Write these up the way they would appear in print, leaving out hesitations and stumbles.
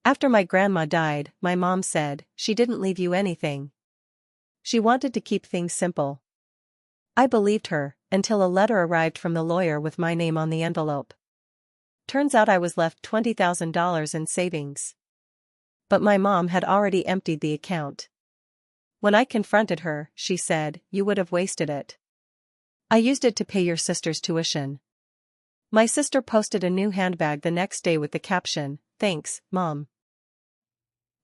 After my grandma died, my mom said, she didn't leave you anything. She wanted to keep things simple. I believed her, until a letter arrived from the lawyer with my name on the envelope. Turns out I was left $20,000 in savings. But my mom had already emptied the account. When I confronted her, she said, you would have wasted it. I used it to pay your sister's tuition. My sister posted a new handbag the next day with the caption, thanks, Mom.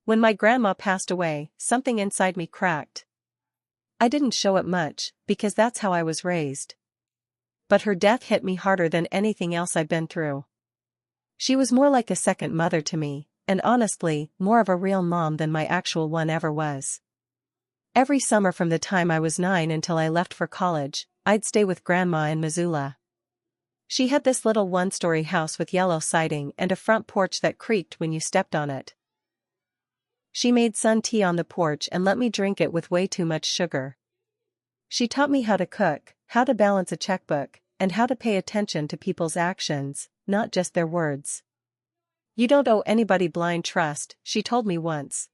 When my grandma passed away, something inside me cracked. I didn't show it much, because that's how I was raised. But her death hit me harder than anything else I've been through. She was more like a second mother to me, and honestly, more of a real mom than my actual one ever was. Every summer from the time I was 9 until I left for college, I'd stay with Grandma in Missoula. She had this little one-story house with yellow siding and a front porch that creaked when you stepped on it. She made sun tea on the porch and let me drink it with way too much sugar. She taught me how to cook, how to balance a checkbook, and how to pay attention to people's actions, not just their words. You don't owe anybody blind trust, she told me once.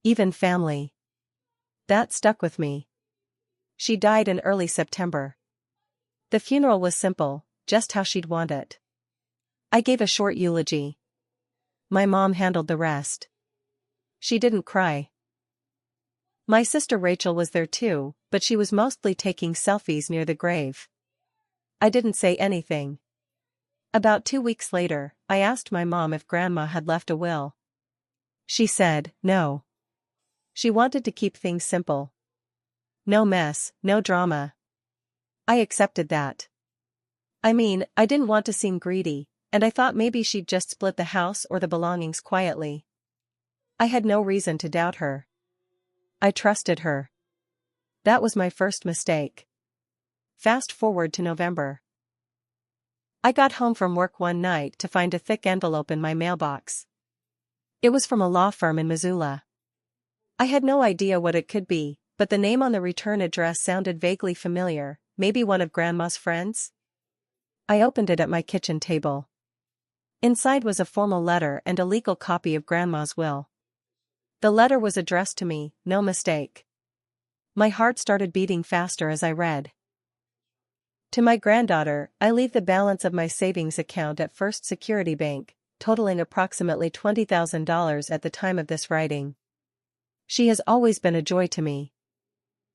Even family. That stuck with me. She died in early September. The funeral was simple, just how she'd want it. I gave a short eulogy. My mom handled the rest. She didn't cry. My sister Rachel was there too, but she was mostly taking selfies near the grave. I didn't say anything. About 2 weeks later, I asked my mom if Grandma had left a will. She said, no. She wanted to keep things simple. No mess, no drama. I accepted that. I mean, I didn't want to seem greedy, and I thought maybe she'd just split the house or the belongings quietly. I had no reason to doubt her. I trusted her. That was my first mistake. Fast forward to November. I got home from work one night to find a thick envelope in my mailbox. It was from a law firm in Missoula. I had no idea what it could be, but the name on the return address sounded vaguely familiar, maybe one of Grandma's friends? I opened it at my kitchen table. Inside was a formal letter and a legal copy of Grandma's will. The letter was addressed to me, no mistake. My heart started beating faster as I read. To my granddaughter, I leave the balance of my savings account at First Security Bank, totaling approximately $20,000 at the time of this writing. She has always been a joy to me.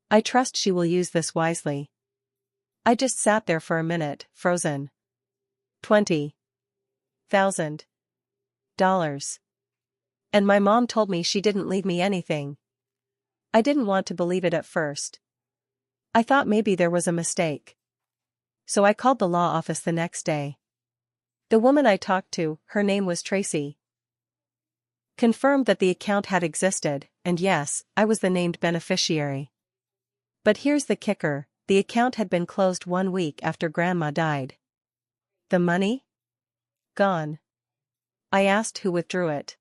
I trust she will use this wisely. I just sat there for a minute, frozen. $20,000. And my mom told me she didn't leave me anything. I didn't want to believe it at first. I thought maybe there was a mistake. So I called the law office the next day. The woman I talked to, her name was Tracy, confirmed that the account had existed, and yes, I was the named beneficiary. But here's the kicker, the account had been closed 1 week after Grandma died. The money? Gone. I asked who withdrew it.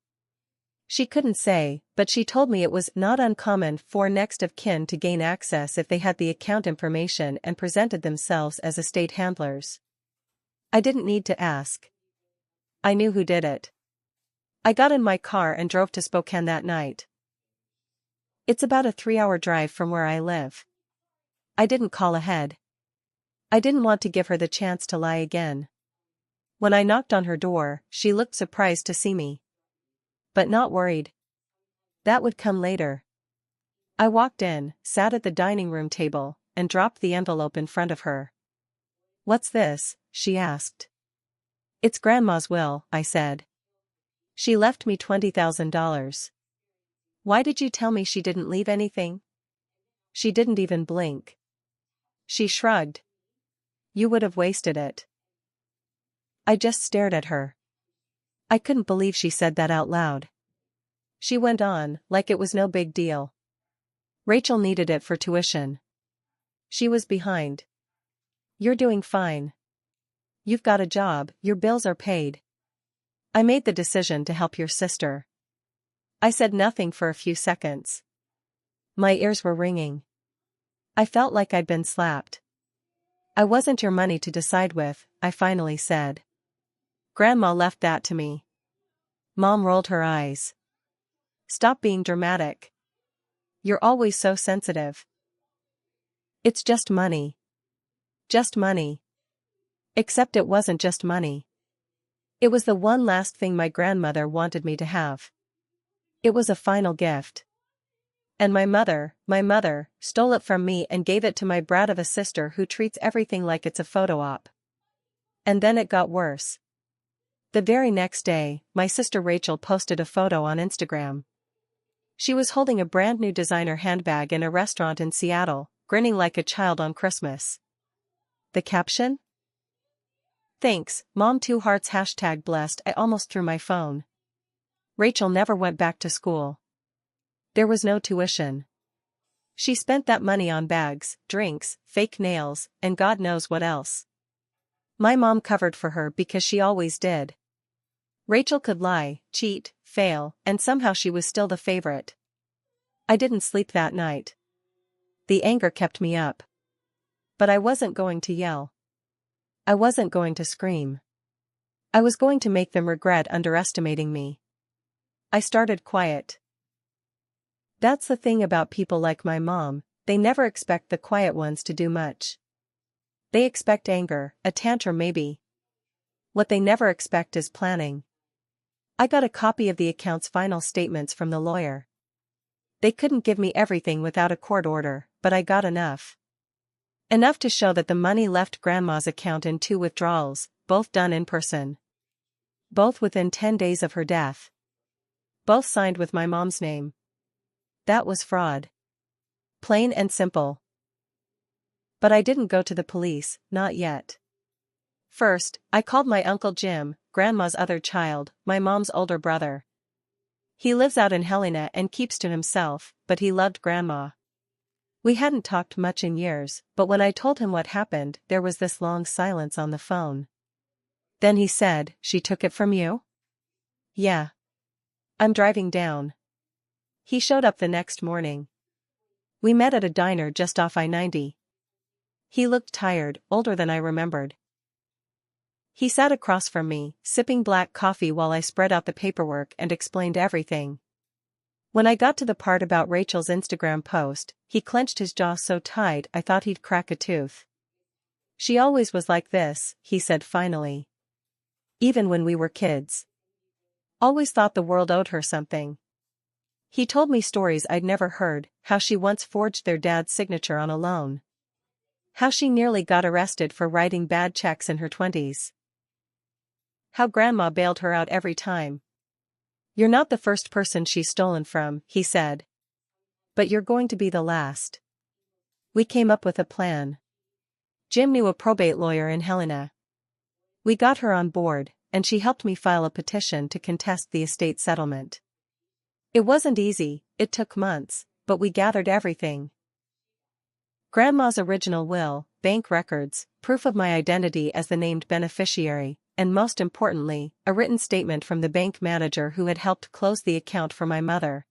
She couldn't say, but she told me it was not uncommon for next of kin to gain access if they had the account information and presented themselves as estate handlers. I didn't need to ask. I knew who did it. I got in my car and drove to Spokane that night. It's about a 3-hour drive from where I live. I didn't call ahead. I didn't want to give her the chance to lie again. When I knocked on her door, she looked surprised to see me. But not worried. That would come later. I walked in, sat at the dining room table, and dropped the envelope in front of her. "What's this?" she asked. "It's Grandma's will," I said. "She left me $20,000. Why did you tell me she didn't leave anything?" She didn't even blink. She shrugged. "You would have wasted it." I just stared at her. I couldn't believe she said that out loud. She went on, like it was no big deal. "Rachel needed it for tuition. She was behind. You're doing fine. You've got a job, your bills are paid. I made the decision to help your sister." I said nothing for a few seconds. My ears were ringing. I felt like I'd been slapped. "I wasn't your money to decide with," I finally said. "Grandma left that to me. Mom rolled her eyes. Stop being dramatic. You're always so sensitive. It's just money. Just money. Except it wasn't just money. It was the one last thing my grandmother wanted me to have. It was a final gift. And my mother, stole it from me and gave it to my brat of a sister who treats everything like it's a photo op. And then it got worse. The very next day, my sister Rachel posted a photo on Instagram. She was holding a brand new designer handbag in a restaurant in Seattle, grinning like a child on Christmas. The caption? Thanks, Mom 2 hearts #blessed. I almost threw my phone. Rachel never went back to school. There was no tuition. She spent that money on bags, drinks, fake nails, and God knows what else. My mom covered for her because she always did. Rachel could lie, cheat, fail, and somehow she was still the favorite. I didn't sleep that night. The anger kept me up. But I wasn't going to yell. I wasn't going to scream. I was going to make them regret underestimating me. I started quiet. That's the thing about people like my mom, they never expect the quiet ones to do much. They expect anger, a tantrum maybe. What they never expect is planning. I got a copy of the account's final statements from the lawyer. They couldn't give me everything without a court order, but I got enough. Enough to show that the money left Grandma's account in 2 withdrawals, both done in person. Both within 10 days of her death. Both signed with my mom's name. That was fraud. Plain and simple. But I didn't go to the police, not yet. First, I called my Uncle Jim, Grandma's other child, my mom's older brother. He lives out in Helena and keeps to himself, but he loved Grandma. We hadn't talked much in years, but when I told him what happened, there was this long silence on the phone. Then he said, "She took it from you?" "Yeah. I'm driving down." He showed up the next morning. We met at a diner just off I-90. He looked tired, older than I remembered. He sat across from me, sipping black coffee while I spread out the paperwork and explained everything. When I got to the part about Rachel's Instagram post, he clenched his jaw so tight I thought he'd crack a tooth. "She always was like this," he said finally. "Even when we were kids. Always thought the world owed her something." He told me stories I'd never heard, how she once forged their dad's signature on a loan. How she nearly got arrested for writing bad checks in her 20s. How Grandma bailed her out every time. "You're not the first person she's stolen from," he said. "But you're going to be the last." We came up with a plan. Jim knew a probate lawyer in Helena. We got her on board, and she helped me file a petition to contest the estate settlement. It wasn't easy, it took months, but we gathered everything. Grandma's original will, bank records, proof of my identity as the named beneficiary, and most importantly, a written statement from the bank manager who had helped close the account for my mother.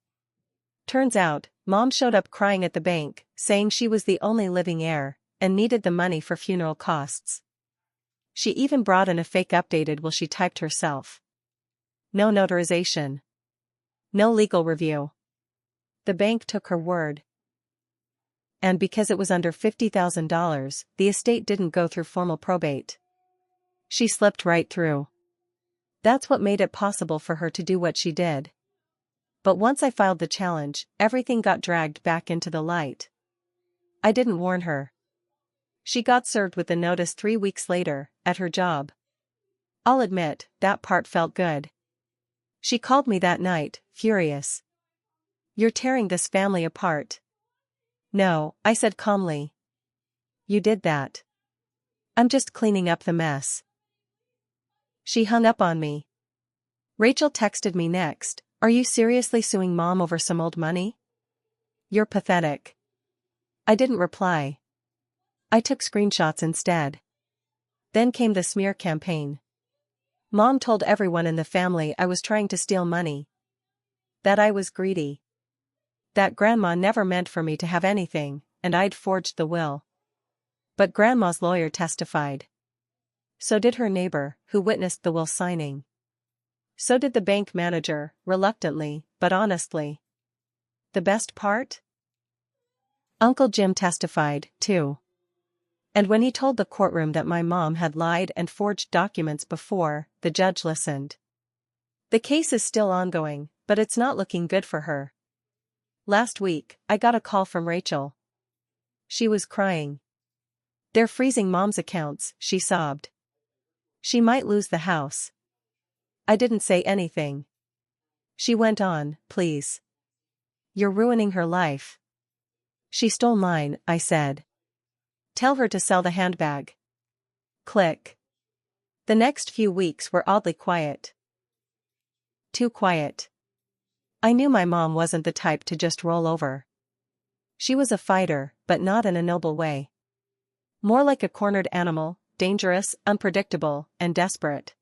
Turns out, Mom showed up crying at the bank, saying she was the only living heir, and needed the money for funeral costs. She even brought in a fake updated will she typed herself. No notarization. No legal review. The bank took her word. And because it was under $50,000, the estate didn't go through formal probate. She slipped right through. That's what made it possible for her to do what she did. But once I filed the challenge, everything got dragged back into the light. I didn't warn her. She got served with the notice 3 weeks later, at her job. I'll admit, that part felt good. She called me that night, furious. "You're tearing this family apart." "No," I said calmly. "You did that. I'm just cleaning up the mess." She hung up on me. Rachel texted me next, "Are you seriously suing Mom over some old money? You're pathetic." I didn't reply. I took screenshots instead. Then came the smear campaign. Mom told everyone in the family I was trying to steal money. That I was greedy. That Grandma never meant for me to have anything, and I'd forged the will. But Grandma's lawyer testified. So did her neighbor, who witnessed the will signing. So did the bank manager, reluctantly, but honestly. The best part? Uncle Jim testified, too. And when he told the courtroom that my mom had lied and forged documents before, the judge listened. The case is still ongoing, but it's not looking good for her. Last week, I got a call from Rachel. She was crying. They're freezing Mom's accounts, she sobbed. She might lose the house. I didn't say anything. She went on, please. You're ruining her life. She stole mine, I said. Tell her to sell the handbag. Click. The next few weeks were oddly quiet. Too quiet. I knew my mom wasn't the type to just roll over. She was a fighter, but not in a noble way. More like a cornered animal, dangerous, unpredictable, and desperate.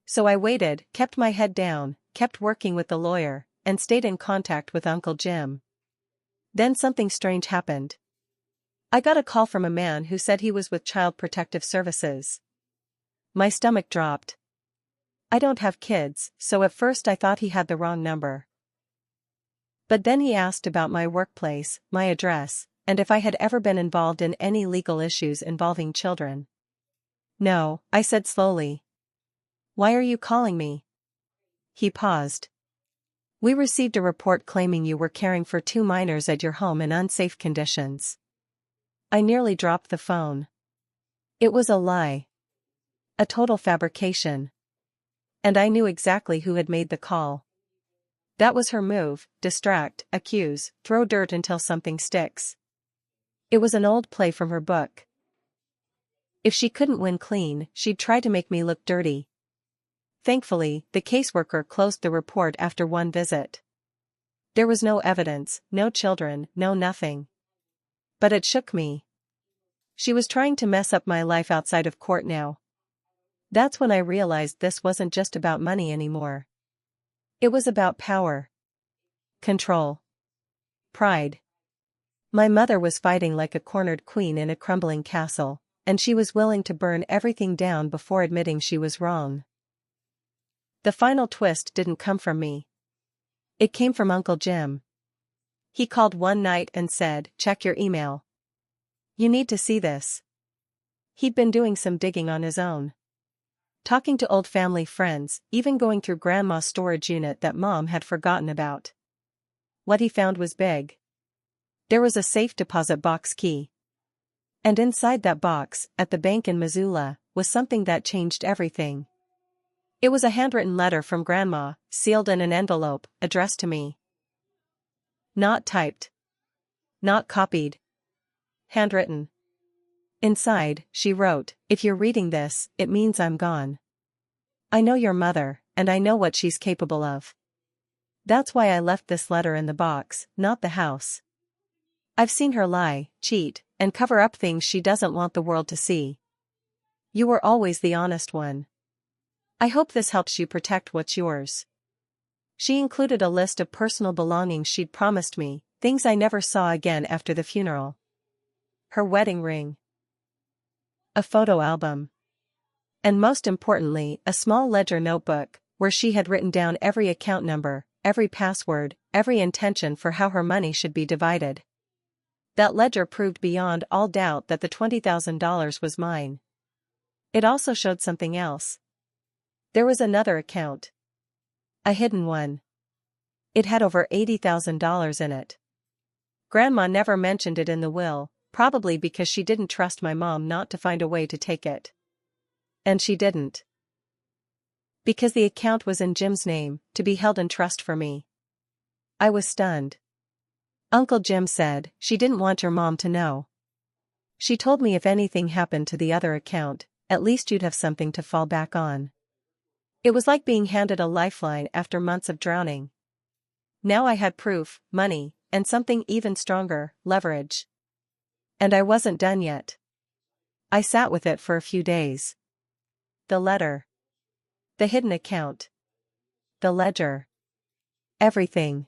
So I waited, kept my head down, kept working with the lawyer, and stayed in contact with Uncle Jim. Then something strange happened. I got a call from a man who said he was with Child Protective Services. My stomach dropped. I don't have kids, so at first I thought he had the wrong number. But then he asked about my workplace, my address, and if I had ever been involved in any legal issues involving children. No, I said slowly. Why are you calling me? He paused. We received a report claiming you were caring for 2 minors at your home in unsafe conditions. I nearly dropped the phone. It was a lie. A total fabrication. And I knew exactly who had made the call. That was her move, distract, accuse, throw dirt until something sticks. It was an old play from her book. If she couldn't win clean, she'd try to make me look dirty. Thankfully, the caseworker closed the report after one visit. There was no evidence, no children, no nothing. But it shook me. She was trying to mess up my life outside of court now. That's when I realized this wasn't just about money anymore. It was about power. Control. Pride. My mother was fighting like a cornered queen in a crumbling castle, and she was willing to burn everything down before admitting she was wrong. The final twist didn't come from me. It came from Uncle Jim. He called one night and said, "Check your email. You need to see this." He'd been doing some digging on his own. Talking to old family friends, even going through Grandma's storage unit that Mom had forgotten about. What he found was big. There was a safe deposit box key. And inside that box, at the bank in Missoula, was something that changed everything. It was a handwritten letter from Grandma, sealed in an envelope, addressed to me. Not typed. Not copied. Handwritten. Inside, she wrote, "If you're reading this, it means I'm gone. I know your mother, and I know what she's capable of. That's why I left this letter in the box, not the house. I've seen her lie, cheat, and cover up things she doesn't want the world to see. You were always the honest one. I hope this helps you protect what's yours." She included a list of personal belongings she'd promised me, things I never saw again after the funeral. Her wedding ring. A photo album. And most importantly, a small ledger notebook, where she had written down every account number, every password, every intention for how her money should be divided. That ledger proved beyond all doubt that the $20,000 was mine. It also showed something else. There was another account. A hidden one. It had over $80,000 in it. Grandma never mentioned it in the will, probably because she didn't trust my mom not to find a way to take it. And she didn't. Because the account was in Jim's name, to be held in trust for me. I was stunned. Uncle Jim said, "She didn't want your mom to know. She told me if anything happened to the other account, at least you'd have something to fall back on." It was like being handed a lifeline after months of drowning. Now I had proof, money, and something even stronger, leverage. And I wasn't done yet. I sat with it for a few days. The letter. The hidden account. The ledger. Everything.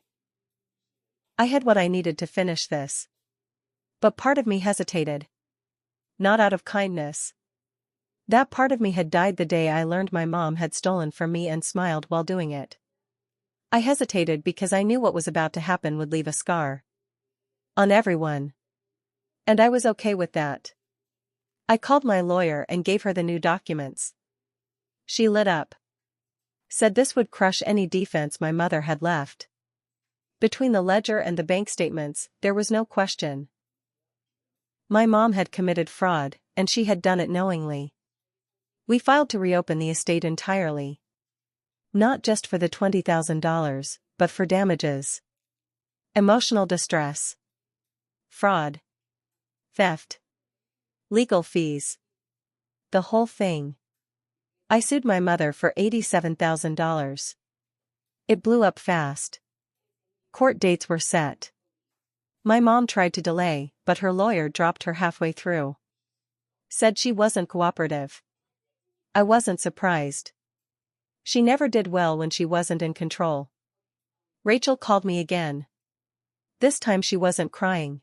I had what I needed to finish this. But part of me hesitated. Not out of kindness. That part of me had died the day I learned my mom had stolen from me and smiled while doing it. I hesitated because I knew what was about to happen would leave a scar on everyone. And I was okay with that. I called my lawyer and gave her the new documents. She lit up. Said this would crush any defense my mother had left. Between the ledger and the bank statements, there was no question. My mom had committed fraud, and she had done it knowingly. We filed to reopen the estate entirely. Not just for the $20,000, but for damages. Emotional distress. Fraud. Theft. Legal fees. The whole thing. I sued my mother for $87,000. It blew up fast. Court dates were set. My mom tried to delay, but her lawyer dropped her halfway through. Said she wasn't cooperative. I wasn't surprised. She never did well when she wasn't in control. Rachel called me again. This time she wasn't crying.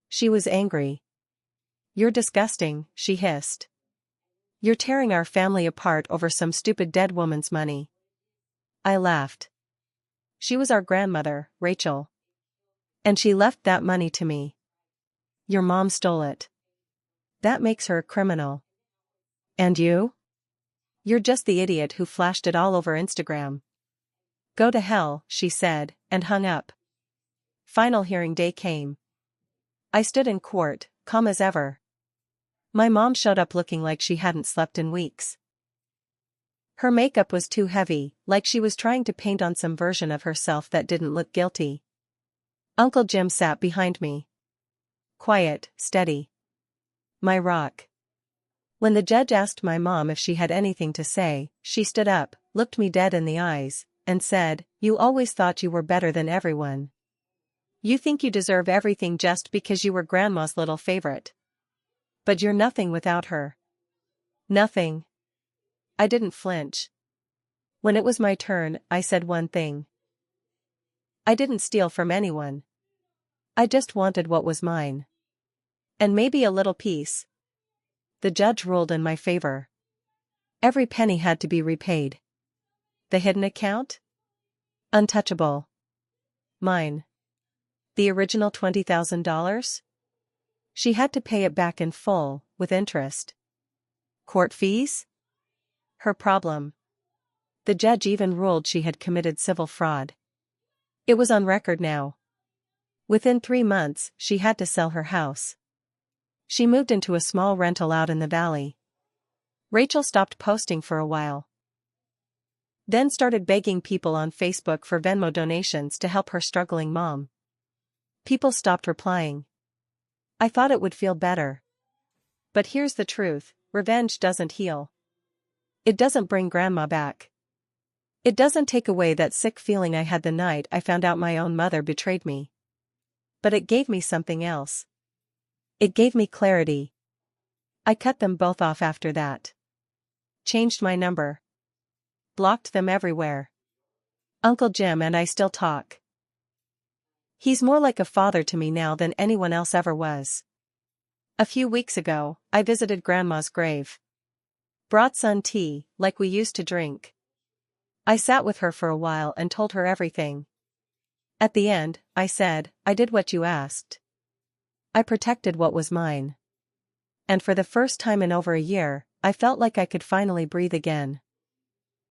She was angry. "You're disgusting," she hissed. "You're tearing our family apart over some stupid dead woman's money." I laughed. She was our grandmother, Rachel. And she left that money to me. Your mom stole it. That makes her a criminal. And you? You're just the idiot who flashed it all over Instagram. Go to hell, she said, and hung up. Final hearing day came. I stood in court, calm as ever. My mom showed up looking like she hadn't slept in weeks. Her makeup was too heavy, like she was trying to paint on some version of herself that didn't look guilty. Uncle Jim sat behind me. Quiet, steady. My rock. When the judge asked my mom if she had anything to say, she stood up, looked me dead in the eyes, and said, "You always thought you were better than everyone. You think you deserve everything just because you were Grandma's little favorite. But you're nothing without her." Nothing. I didn't flinch. When it was my turn, I said one thing. I didn't steal from anyone. I just wanted what was mine. And maybe a little peace. The judge ruled in my favor. Every penny had to be repaid. The hidden account? Untouchable. Mine. The original $20,000? She had to pay it back in full, with interest. Court fees? Her problem. The judge even ruled she had committed civil fraud. It was on record now. Within 3 months, she had to sell her house. She moved into a small rental out in the valley. Rachel stopped posting for a while. Then started begging people on Facebook for Venmo donations to help her struggling mom. People stopped replying. I thought it would feel better. But here's the truth, revenge doesn't heal. It doesn't bring Grandma back. It doesn't take away that sick feeling I had the night I found out my own mother betrayed me. But it gave me something else. It gave me clarity. I cut them both off after that. Changed my number. Blocked them everywhere. Uncle Jim and I still talk. He's more like a father to me now than anyone else ever was. A few weeks ago, I visited Grandma's grave. Brought sun tea, like we used to drink. I sat with her for a while and told her everything. At the end, I said, "I did what you asked. I protected what was mine." And for the first time in over a year, I felt like I could finally breathe again.